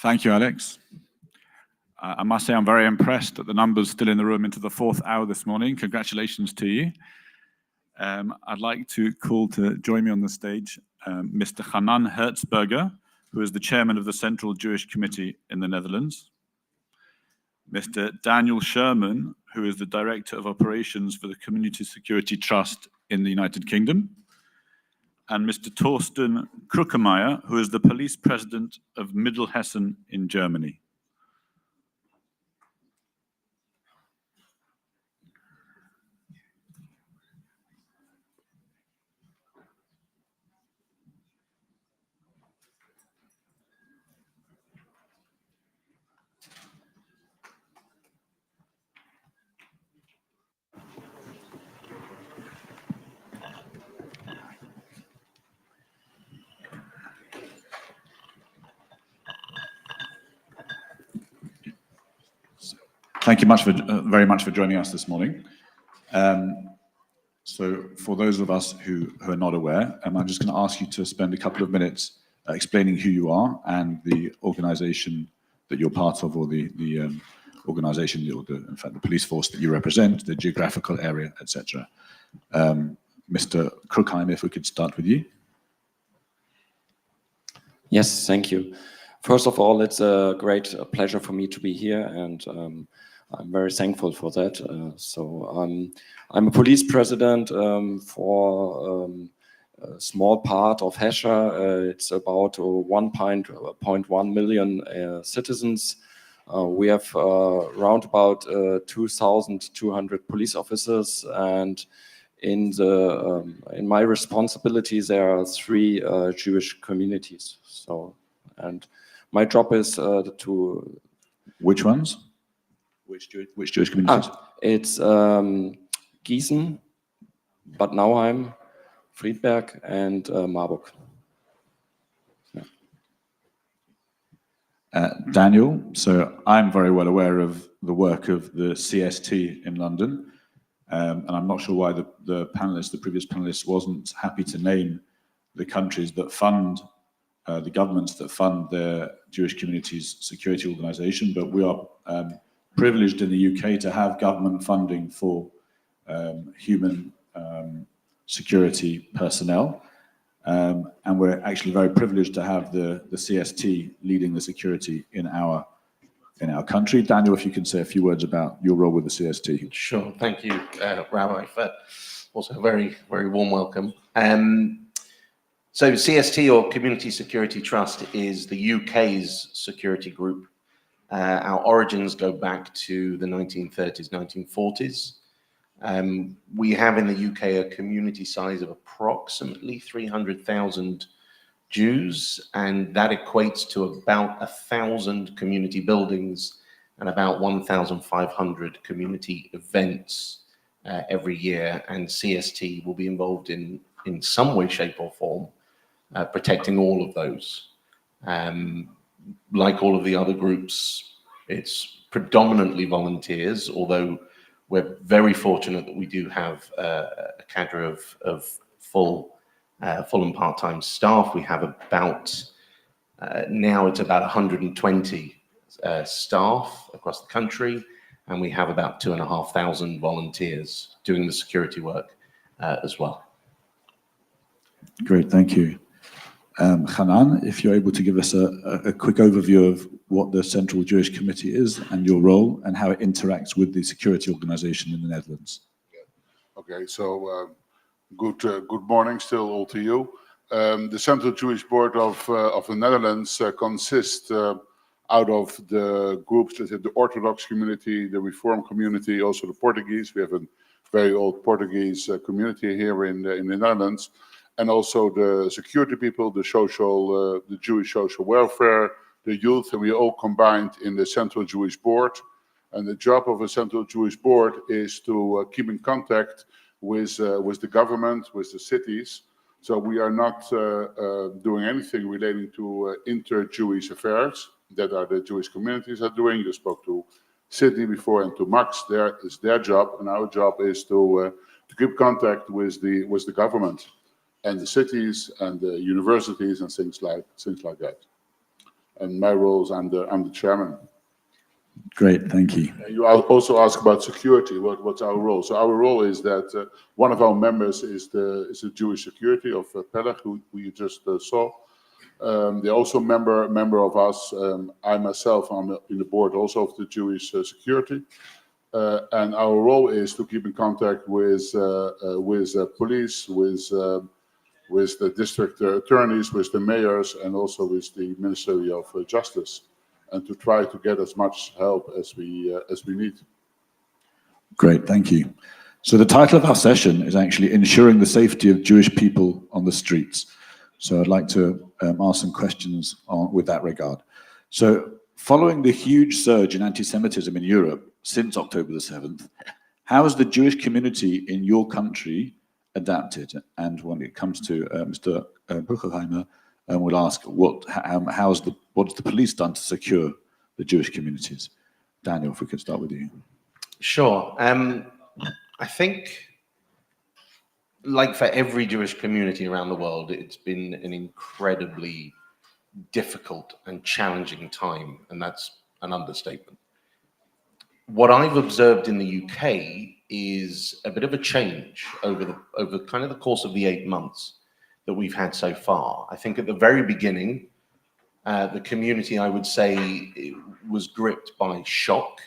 Thank you, Alex. I must say I'm very impressed at the numbers still in the room into the 4th hour this morning. Congratulations to you. I'd like to call to join me on the stage Mr. Hanan Hertzberger, who is the chairman of the Central Jewish Committee in the Netherlands. Mr. Daniel Sherman, who is the Director of Operations for the Community Security Trust in the United Kingdom. And Mr. Thorsten Krückemeier, who is the Police President of Mittelhessen in Germany. Thank you very much for joining us this morning. So for those of us who are not aware, I'm just going to ask you to spend a couple of minutes explaining who you are and the organization that you're part of, or the organization, in fact, the police force that you represent, the geographical area, etc. Mr. Krückheim, if we could start with you. Yes, thank you. First of all, it's a great pleasure for me to be here, and I'm very thankful for that. I'm a police president for a small part of Hesha. It's about 1.1 million citizens. We have around about 2,200 police officers, and in my responsibilities there are 3 Jewish communities. And my job is to... Which ones? Which Jewish communities? It's Gießen, Bad Nauheim, Friedberg, and Marburg. Yeah. Daniel, so I'm very well aware of the work of the CST in London, and I'm not sure why the previous panelist wasn't happy to name the countries that fund, the governments that fund their Jewish communities security organization, but we are privileged in the UK to have government funding for human security personnel, and we're actually very privileged to have the CST leading the security in our country. Daniel, if you can say a few words about your role with the CST. Sure, thank you, Rabbi, for also a very, very warm welcome. So CST, or Community Security Trust, is the UK's security group. Our origins go back to the 1930s, 1940s. We have in the UK a community size of approximately 300,000 Jews, and that equates to about 1,000 community buildings and about 1,500 community events every year. And CST will be involved in some way, shape or form, protecting all of those. Like all of the other groups, it's predominantly volunteers, although we're very fortunate that we do have a cadre of full and part-time staff. We have about, now it's about 120 staff across the country, and we have about 2,500 volunteers doing the security work as well. Great, thank you. Hanan, if you're able to give us a quick overview of what the Central Jewish Committee is and your role and how it interacts with the security organization in the Netherlands. Okay, so good morning still all to you. The Central Jewish Board of the Netherlands consists out of the groups, the Orthodox community, the Reform community, also the Portuguese. We have a very old Portuguese community here in the Netherlands. And also the security people, the Jewish social welfare, the youth, and we all combined in the Central Jewish Board. And the job of a Central Jewish Board is to keep in contact with the government, with the cities. So we are not doing anything relating to inter-Jewish affairs that are the Jewish communities are doing. You spoke to Sydney before and to Max. There is their job, and our job is to keep contact with the government and the cities and the universities and things like that. And my role is I'm the chairman. Great, thank you. You also ask about security. What's our role? So our role is that one of our members is the Jewish security of Peleg, who you just saw. They're also member of us. I myself am in the board also of the Jewish security, and our role is to keep in contact with police, with the district attorneys, with the mayors, and also with the Ministry of Justice, and to try to get as much help as we need. Great, thank you. So the title of our session is actually Ensuring the Safety of Jewish People on the Streets. So I'd like to ask some questions with that regard. So following the huge surge in anti-Semitism in Europe since October the 7th, how has the Jewish community in your country adapted? And when it comes to Mr. Buchheimer, we'll ask what has the police done to secure the Jewish communities? Daniel, if we could start with you. Sure. I think, like for every Jewish community around the world, it's been an incredibly difficult and challenging time, and that's an understatement. What I've observed in the UK is a bit of a change over kind of the course of the 8 months that we've had so far. I think at the very beginning, the community, I would say, was gripped by shock,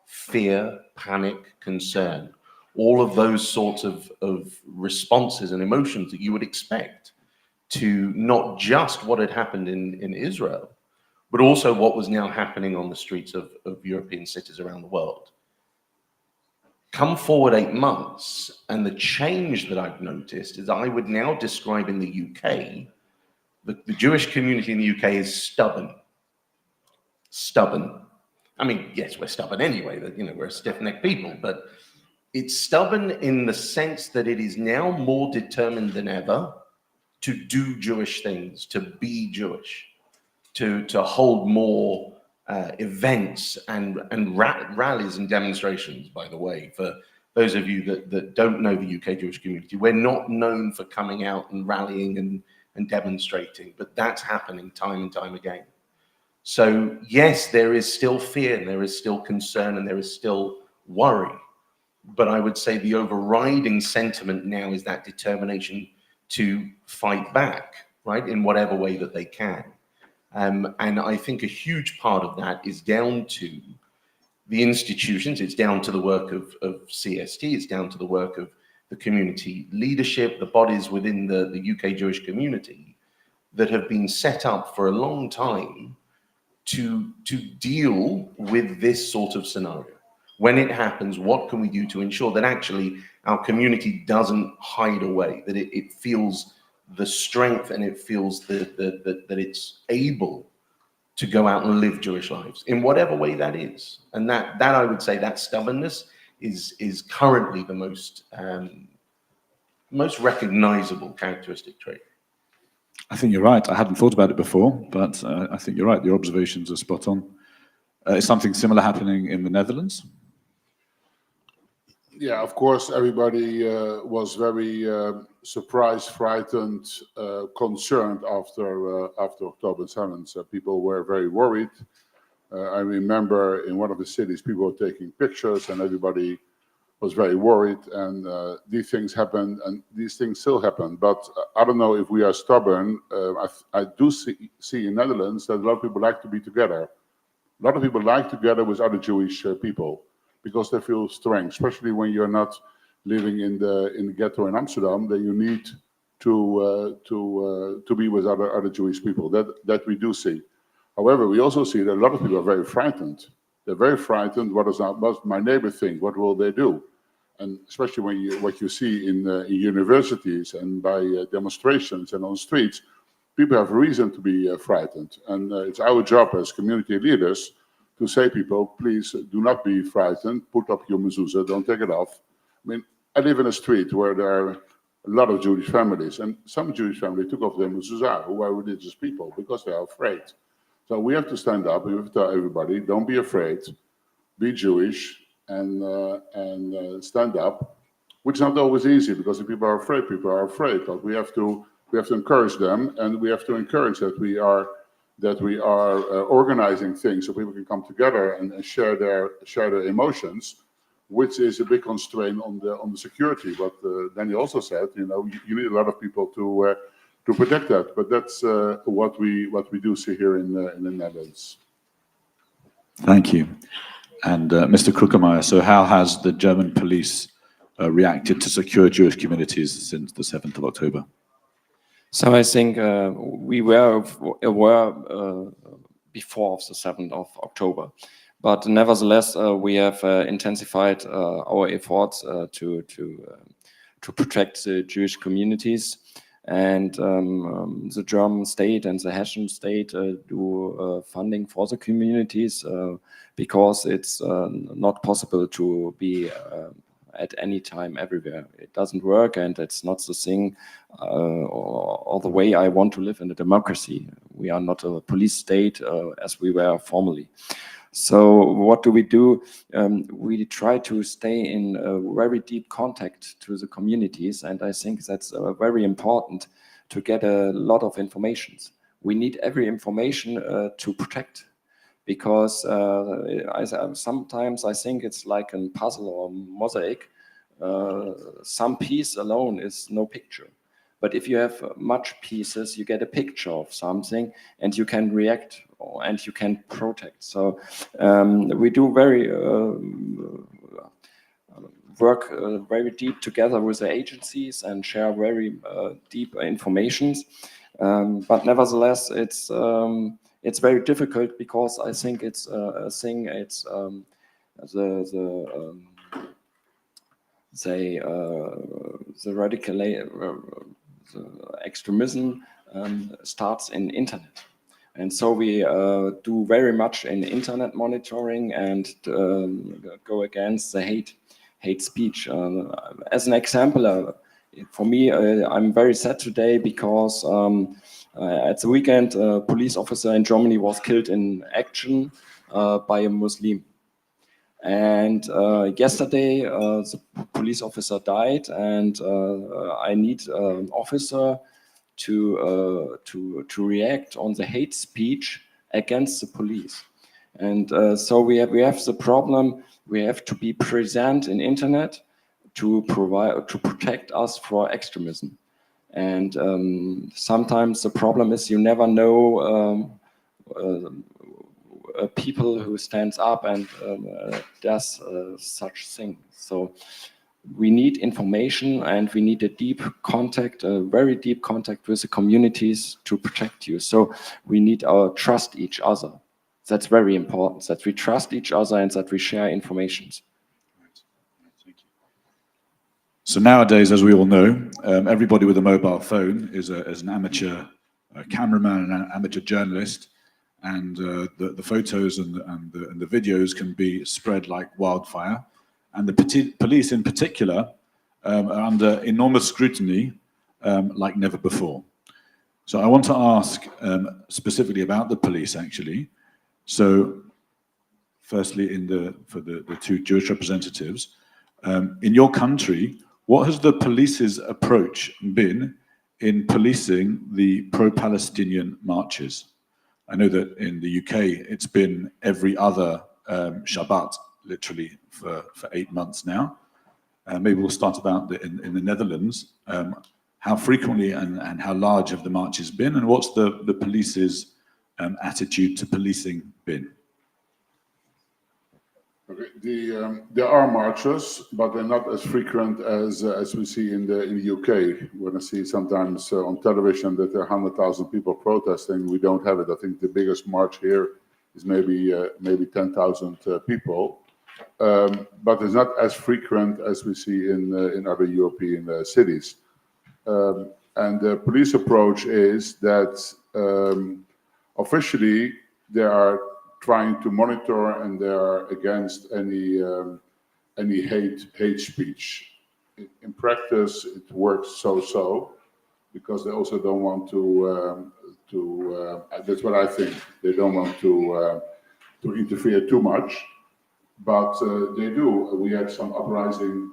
fear, panic, concern, all of those sorts of responses and emotions that you would expect to not just what had happened in Israel, but also what was now happening on the streets of European cities around the world. Come forward 8 months, and the change that I've noticed is I would now describe in the UK, the Jewish community in the UK is stubborn. Stubborn. I mean, yes, we're stubborn anyway, we're a stiff-necked people, but it's stubborn in the sense that it is now more determined than ever to do Jewish things, to be Jewish, to hold more events and rallies and demonstrations. By the way, for those of you that don't know the UK Jewish community, we're not known for coming out and rallying and demonstrating, but that's happening time and time again. So yes, there is still fear, and there is still concern, and there is still worry. But I would say the overriding sentiment now is that determination to fight back, right, in whatever way that they can. And I think a huge part of that is down to the institutions. It's down to the work of CST. It's down to the work of the community leadership, the bodies within the UK Jewish community that have been set up for a long time to deal with this sort of scenario. When it happens, what can we do to ensure that actually our community doesn't hide away, that it feels the strength and it feels that it's able to go out and live Jewish lives in whatever way that is. And that I would say that stubbornness is currently the most recognizable characteristic trait. I think you're right. I hadn't thought about it before, but I think you're right. Your observations are spot on. Is something similar happening in the Netherlands? Yeah, of course, everybody was very surprised, frightened, concerned after October 7th. People were very worried. I remember in one of the cities, people were taking pictures, and everybody was very worried. And these things happened, and these things still happen. But I don't know if we are stubborn. I do see in Netherlands that a lot of people like to be together. A lot of people like together with other Jewish people, because they feel strength, especially when you're not living in the ghetto in Amsterdam. Then you need to be with other Jewish people. That we do see. However, we also see that a lot of people are very frightened. They're very frightened. What does my neighbor think? What will they do? And especially what you see in universities and by demonstrations and on streets, people have reason to be frightened. And it's our job as community leaders to say, people, please do not be frightened. Put up your mezuzah, don't take it off. I mean, I live in a street where there are a lot of Jewish families, and some Jewish family took off their mezuzah, who are religious people, because they are afraid. So we have to stand up. We have to tell everybody, don't be afraid, be Jewish, and stand up, which is not always easy, because if people are afraid, but we have to encourage them, and we have to encourage that we are that we are organizing things so people can come together and share their emotions, which is a big constraint on the security. But Danny also said, you need a lot of people to protect that. But that's what we do see here in the Netherlands. Thank you. And Mr. Krukemeyer, so how has the German police reacted to secure Jewish communities since the 7th of October? So I think we were aware before of the 7th of October, but nevertheless we have intensified our efforts to protect the Jewish communities, and the German state and the Hessian state do funding for the communities because it's not possible to be at any time everywhere. It doesn't work, and it's not the thing or the way I want to live in a democracy. We are not a police state as we were formerly. So what do? We try to stay in a very deep contact to the communities, and I think that's very important to get a lot of information. We need every information to protect, because sometimes I think it's like a puzzle or mosaic. Some piece alone is no picture. But if you have much pieces, you get a picture of something, and you can react and you can protect. So we do work very deep together with the agencies and share very deep informations. But nevertheless, it's very difficult, because I think it's a thing. It's the radical the extremism starts in internet, and so we do very much in internet monitoring and go against the hate speech. As an example, for me, I'm very sad today because at the weekend, a police officer in Germany was killed in action by a Muslim. And yesterday, the police officer died, and I need an officer to react on the hate speech against the police. And so we have the problem. We have to be present in internet to protect us for extremism. And sometimes the problem is you never know people who stands up and does such thing. So we need information, and we need a deep contact, a very deep contact with the communities to protect you. So we need our trust each other. That's very important, that we trust each other and that we share information. So nowadays, as we all know, everybody with a mobile phone is an amateur cameraman and an amateur journalist, and the photos and the videos can be spread like wildfire. And the police in particular are under enormous scrutiny like never before. So I want to ask specifically about the police, actually. So firstly, for the two Jewish representatives, in your country, what has the police's approach been in policing the pro-Palestinian marches? I know that in the UK, it's been every other Shabbat, literally for 8 months now. Maybe we'll start about in the Netherlands. How frequently and how large have the marches been, and what's the police's attitude to policing been? Okay. There are marches, but they're not as frequent as we see in the UK. When I see sometimes on television that there are 100,000 people protesting, we don't have it. I think the biggest march here is maybe 10,000 people, but it's not as frequent as we see in other European cities. And the police approach is that officially they are trying to monitor, and they are against any hate speech. In practice, it works so, because they also don't want to. That's what I think. They don't want to interfere too much, but they do. We had some uprising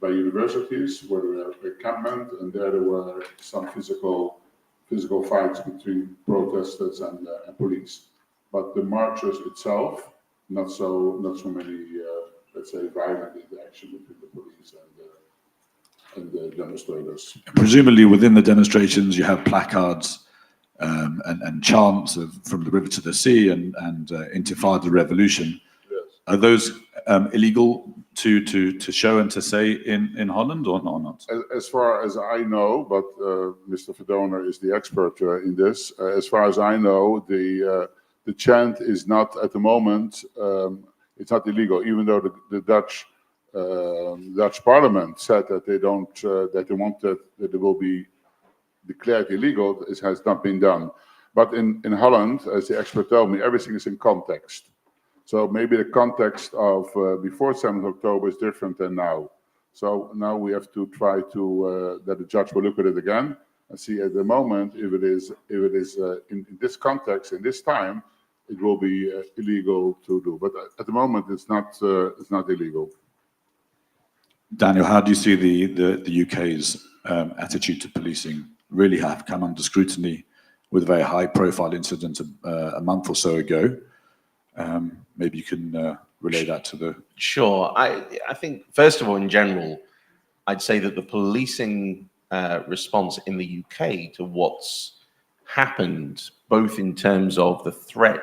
by universities where we had encampment, and there were some physical physical fights between protesters and police. But the marches itself, not so many, let's say, violent interaction between the police and the demonstrators. Presumably within the demonstrations, you have placards and chants of "From the River to the Sea" and Intifada Revolution. Yes. Are those illegal to show and to say in Holland or not? As far as I know, but Mr. Verdoner is the expert in this. As far as I know, the chant is not at the moment. It's not illegal, even though the Dutch Parliament said that they don't that they want that it will be declared illegal. It has not been done. But in Holland, as the expert told me, everything is in context. So maybe the context of before 7th October is different than now. So now we have to try to that the judge will look at it again and see at the moment if it is in this context, in this time, it will be illegal to do. But at the moment, it's not illegal. Daniel, how do you see the UK's attitude to policing really have come under scrutiny with a very high-profile incident a month or so ago? Maybe you can relay that to the... Sure. I think, first of all, in general, I'd say that the policing response in the UK to what's happened, both in terms of the threat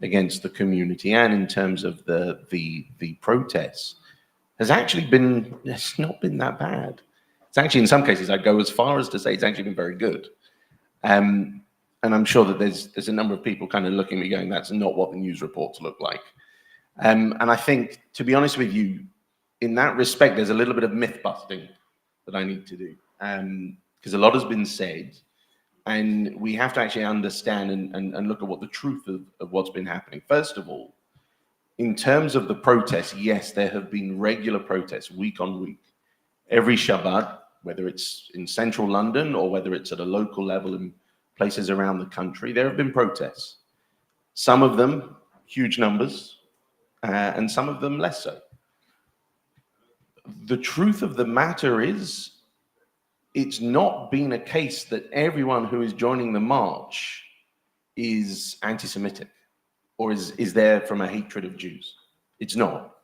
against the community and in terms of the protests, has actually been, it's not been that bad. It's actually, in some cases, I'd go as far as to say it's actually been very good. And I'm sure that there's a number of people kind of looking at me going, that's not what the news reports look like. And I think, to be honest with you, in that respect, there's a little bit of myth busting that I need to do. Because a lot has been said, and we have to actually understand and look at what the truth of what's been happening. First of all, in terms of the protests, yes, there have been regular protests week on week. Every Shabbat, whether it's in central London or whether it's at a local level in places around the country, there have been protests. Some of them, huge numbers, and some of them less so. The truth of the matter is, it's not been a case that everyone who is joining the march is anti-Semitic or is there from a hatred of Jews. It's not.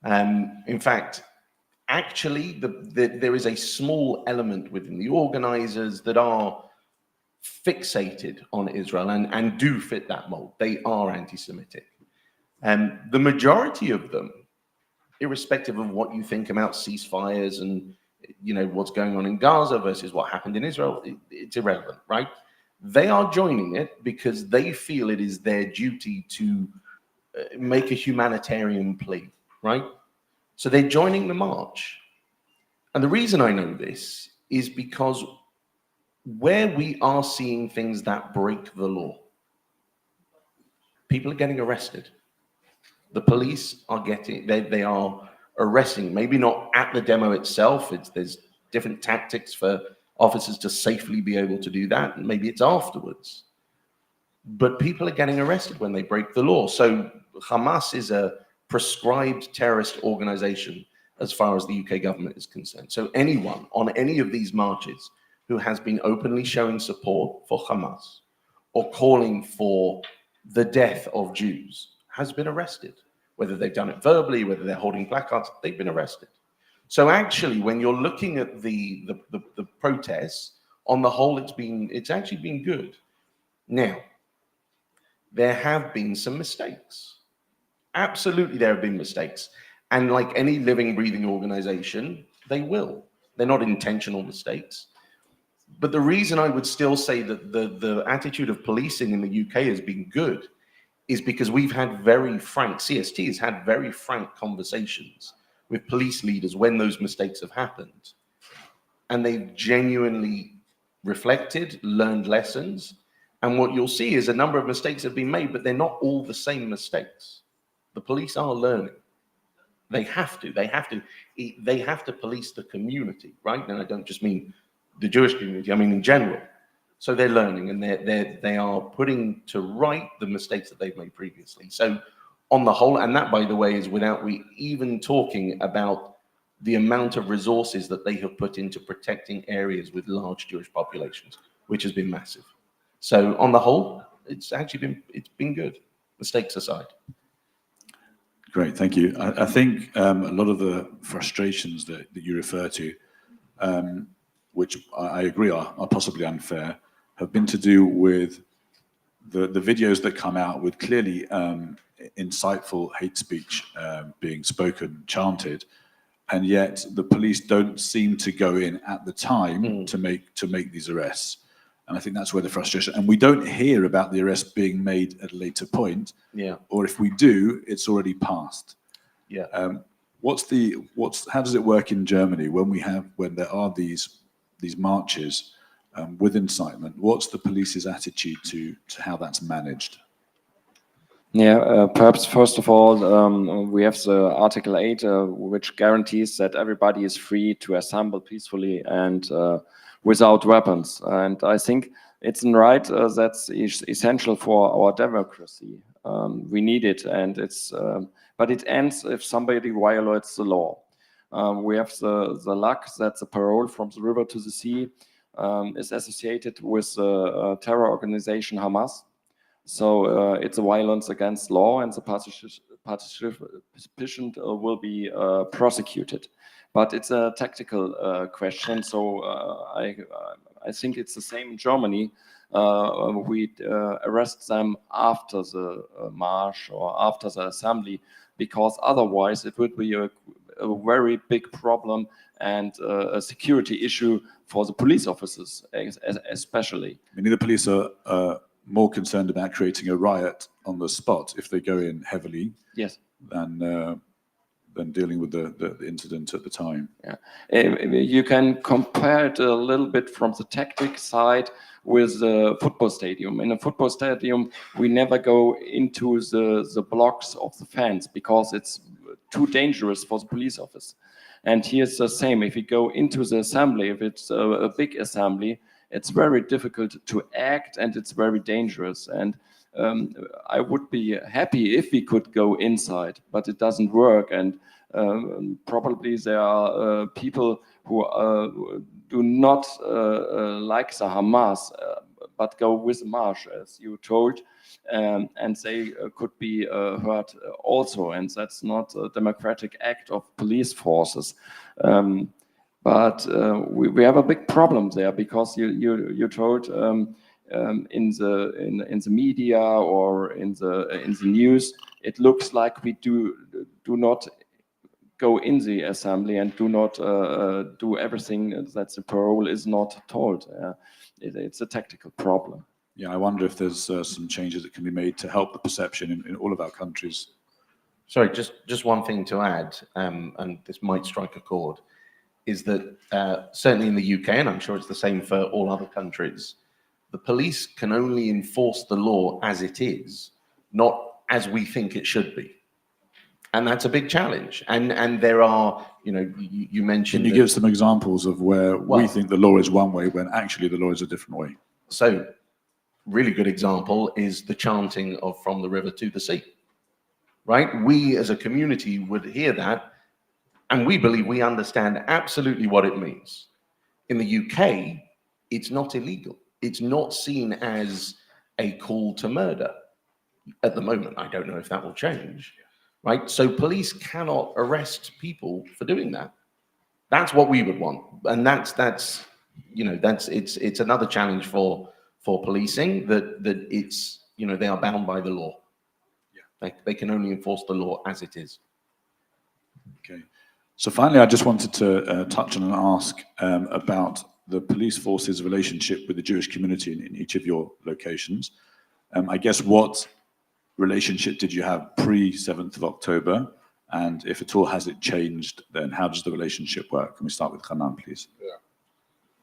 In fact, actually, there is a small element within the organizers that are fixated on Israel and do fit that mold. They are anti-Semitic. The majority of them, irrespective of what you think about ceasefires and what's going on in Gaza versus what happened in Israel, it's irrelevant, right? They are joining it because they feel it is their duty to make a humanitarian plea, right? So they're joining the march. And the reason I know this is because where we are seeing things that break the law, people are getting arrested. The police are they are arresting, maybe not at the demo itself. There's different tactics for officers to safely be able to do that. And maybe it's afterwards. But people are getting arrested when they break the law. So Hamas is a prescribed terrorist organization as far as the UK government is concerned. So anyone on any of these marches who has been openly showing support for Hamas or calling for the death of Jews has been arrested. Whether they've done it verbally, whether they're holding placards, they've been arrested. So actually, when you're looking at the protests, on the whole, it's actually been good. Now, there have been some mistakes. Absolutely, there have been mistakes. And like any living, breathing organization, they will. They're not intentional mistakes. But the reason I would still say that the attitude of policing in the UK has been good is because we've had very frank, CST has had very frank conversations with police leaders when those mistakes have happened. And they've genuinely reflected, learned lessons. And what you'll see is a number of mistakes have been made, but they're not all the same mistakes. The police are learning. They have to police the community, right? And I don't just mean the Jewish community, I mean in general. So they're learning and they are putting to right the mistakes that they've made previously. So on the whole, and that, by the way, is without we even talking about the amount of resources that they have put into protecting areas with large Jewish populations, which has been massive. So on the whole, it's been good, mistakes aside. Great, thank you. I think a lot of the frustrations that you refer to, which I agree are possibly unfair, have been to do with the videos that come out with clearly insightful hate speech being spoken, chanted, and yet the police don't seem to go in at the time to make these arrests. And I think that's where the frustration, and we don't hear about the arrest being made at a later point. Yeah. Or if we do, it's already passed. Yeah. How does it work in Germany when there are these marches with incitement? What's the police's attitude to how that's managed? Yeah, perhaps first of all, we have the Article 8, which guarantees that everybody is free to assemble peacefully and without weapons. And I think it's a right that's essential for our democracy. We need it, and but it ends if somebody violates the law. We have the luck that the parole from the river to the sea is associated with the terror organization Hamas. So it's a violence against law, and the participant will be prosecuted. But it's a tactical question. So I think it's the same in Germany. We arrest them after the march or after the assembly, because otherwise it would be a very big problem and a security issue for the police officers, especially. Meaning the police are more concerned about creating a riot on the spot if they go in heavily, yes, than dealing with the incident at the time. Yeah, you can compare it a little bit from the tactic side with the football stadium. In a football stadium, we never go into the blocks of the fans because it's too dangerous for the police office. And here's the same. If you go into the assembly, if it's a big assembly, it's very difficult to act and it's very dangerous. And I would be happy if we could go inside, but it doesn't work. And probably there are people who do not like the Hamas, but go with the march, as you told, and they could be hurt also. And that's not a democratic act of police forces. But we have a big problem there, because you told in the media or in the news, it looks like we do not go in the assembly and do not do everything that the parole is not told. It's a tactical problem. Yeah, I wonder if there's some changes that can be made to help the perception in all of our countries. Sorry, just one thing to add, and this might strike a chord, is that certainly in the UK, and I'm sure it's the same for all other countries, the police can only enforce the law as it is, not as we think it should be. And that's a big challenge. And there are, you mentioned... Can you give some examples of where we think the law is one way when actually the law is a different way? So, really good example is the chanting of "From the River to the Sea," right? We as a community would hear that, and we believe we understand absolutely what it means. In the UK, it's not illegal. It's not seen as a call to murder. At the moment, I don't know if that will change, right? So police cannot arrest people for doing that. That's what we would want. And it's another challenge for policing, that it's, they are bound by the law. Yeah. They can only enforce the law as it is. Okay. So finally, I just wanted to touch on and ask about the police force's relationship with the Jewish community in each of your locations. I guess what relationship did you have pre-7th of October? And if at all, has it changed, then how does the relationship work? Can we start with Hanan, please? Yeah.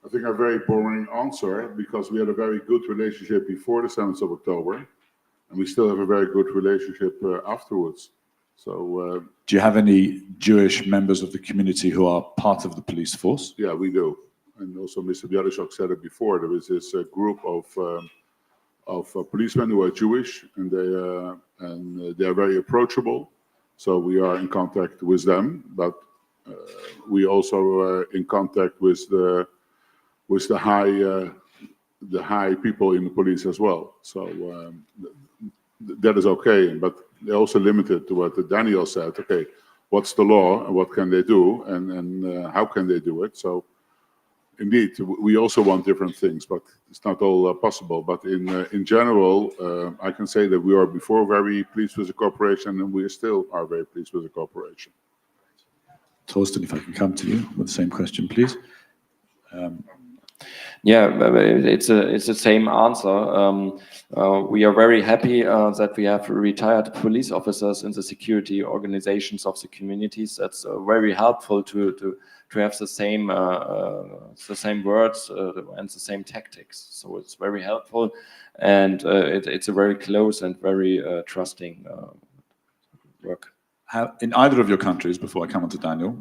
I think a very boring answer, because we had a very good relationship before the 7th of October, and we still have a very good relationship afterwards. So, do you have any Jewish members of the community who are part of the police force? Yeah, we do. And also Mr. Bialyshok said it before, there is this group of policemen who are Jewish, and they are very approachable. So we are in contact with them, but we also are in contact with the high the high people in the police as well. So that is okay, but they're also limited to what Daniel said. Okay, what's the law and what can they do, and how can they do it? So indeed, we also want different things, but it's not all possible. But in general, I can say that we are before very pleased with the cooperation, and we still are very pleased with the cooperation. Torsten, if I can come to you with the same question, please. Yeah, it's the same answer. We are very happy that we have retired police officers in the security organizations of the communities. That's very helpful to have the same words and the same tactics. So it's very helpful, and it's a very close and very trusting work. In either of your countries, before I come on to Daniel,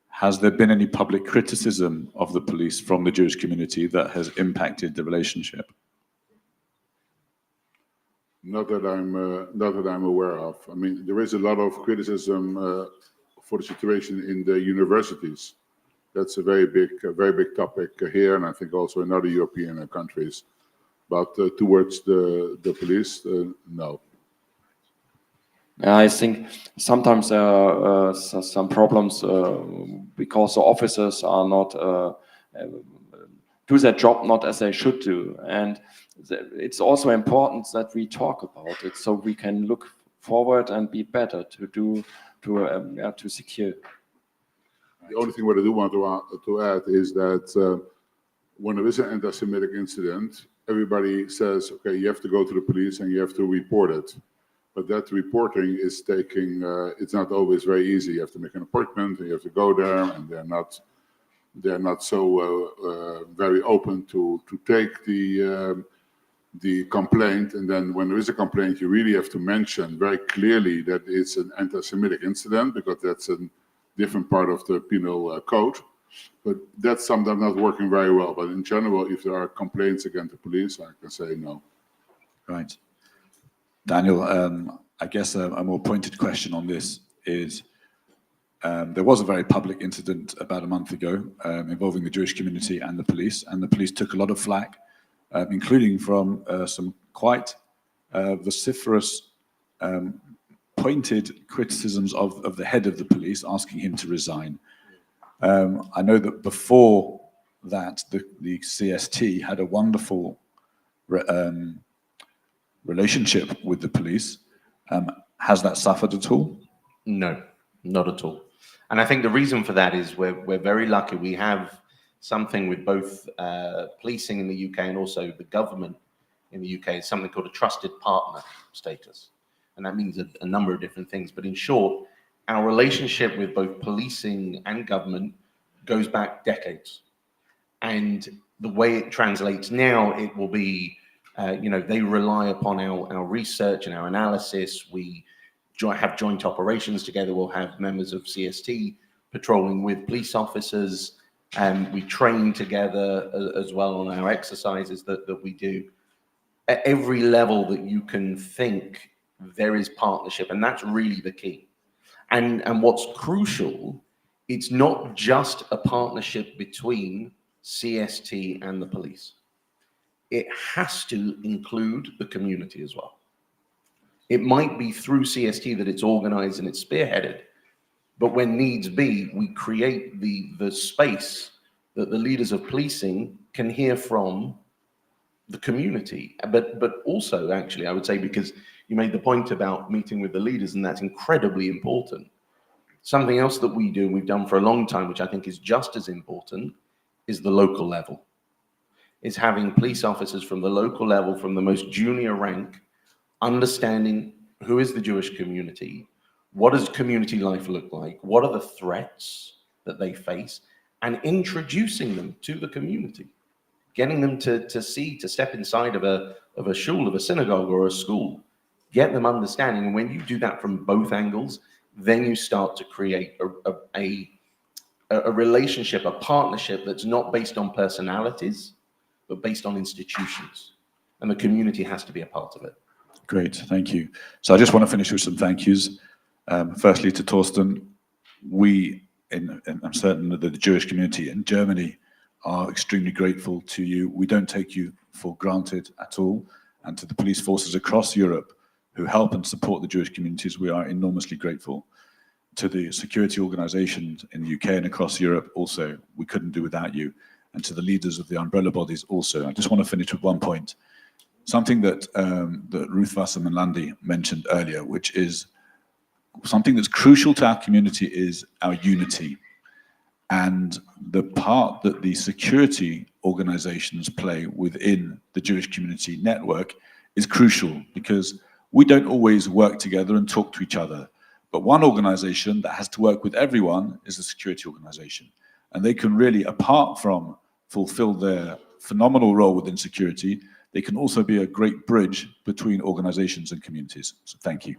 has there been any public criticism of the police from the Jewish community that has impacted the relationship? Not that I'm aware of. I mean, there is a lot of criticism for the situation in the universities. That's a very big topic here, and I think also in other European countries. But towards the police, no. I think sometimes there are some problems because the officers are not do their job not as they should do, and it's also important that we talk about it so we can look forward and be better to secure. The only thing what I do want to add is that when there is an anti-Semitic incident, everybody says, okay, you have to go to the police and you have to report it. But that reporting is taking, it's not always very easy. You have to make an appointment and you have to go there, and they're not so very open to take the complaint. And then when there is a complaint, you really have to mention very clearly that it's an anti-Semitic incident, because that's a different part of the penal code. But that's sometimes not working very well. But in general, if there are complaints against the police, I can say no. Right. Daniel, I guess a more pointed question on this is, there was a very public incident about a month ago involving the Jewish community and the police took a lot of flack, including from some quite vociferous, pointed criticisms of the head of the police, asking him to resign. I know that before that, the CST had a wonderful relationship with the police. Has that suffered at all? No, not at all. And I think the reason for that is we're very lucky. We have something with both policing in the UK and also the government in the UK. It's something called a trusted partner status. And that means a number of different things. But in short, our relationship with both policing and government goes back decades. And the way it translates now, it will be, they rely upon our research and our analysis. We have joint operations together. We'll have members of CST patrolling with police officers, and we train together as well on our exercises that we do. At every level that you can think, there is partnership, and that's really the key. And what's crucial, it's not just a partnership between CST and the police. It has to include the community as well. It might be through CST that it's organized and it's spearheaded, but when needs be, we create the space that the leaders of policing can hear from the community. But also, actually, I would say, because you made the point about meeting with the leaders, and that's incredibly important. Something else that we do, and we've done for a long time, which I think is just as important, is the local level. Is having police officers from the local level, from the most junior rank, understanding who is the Jewish community, what does community life look like, what are the threats that they face, and introducing them to the community, getting them to step inside of a shul, of a synagogue or a school, get them understanding. And when you do that from both angles, then you start to create a relationship, a partnership that's not based on personalities, but based on institutions. And the community has to be a part of it. Great, thank you. So I just want to finish with some thank yous. Firstly to Torsten. I'm certain that the Jewish community in Germany are extremely grateful to you. We don't take you for granted at all. And to the police forces across Europe who help and support the Jewish communities, we are enormously grateful. To the security organizations in the UK and across Europe also, we couldn't do without you. And to the leaders of the umbrella bodies also. I just want to finish with one point. Something that, that Ruth Wasserman-Landi mentioned earlier, which is something that's crucial to our community, is our unity. And the part that the security organizations play within the Jewish community network is crucial, because we don't always work together and talk to each other. But one organization that has to work with everyone is the security organization. And they can really, apart from fulfill their phenomenal role within security, they can also be a great bridge between organizations and communities. So thank you.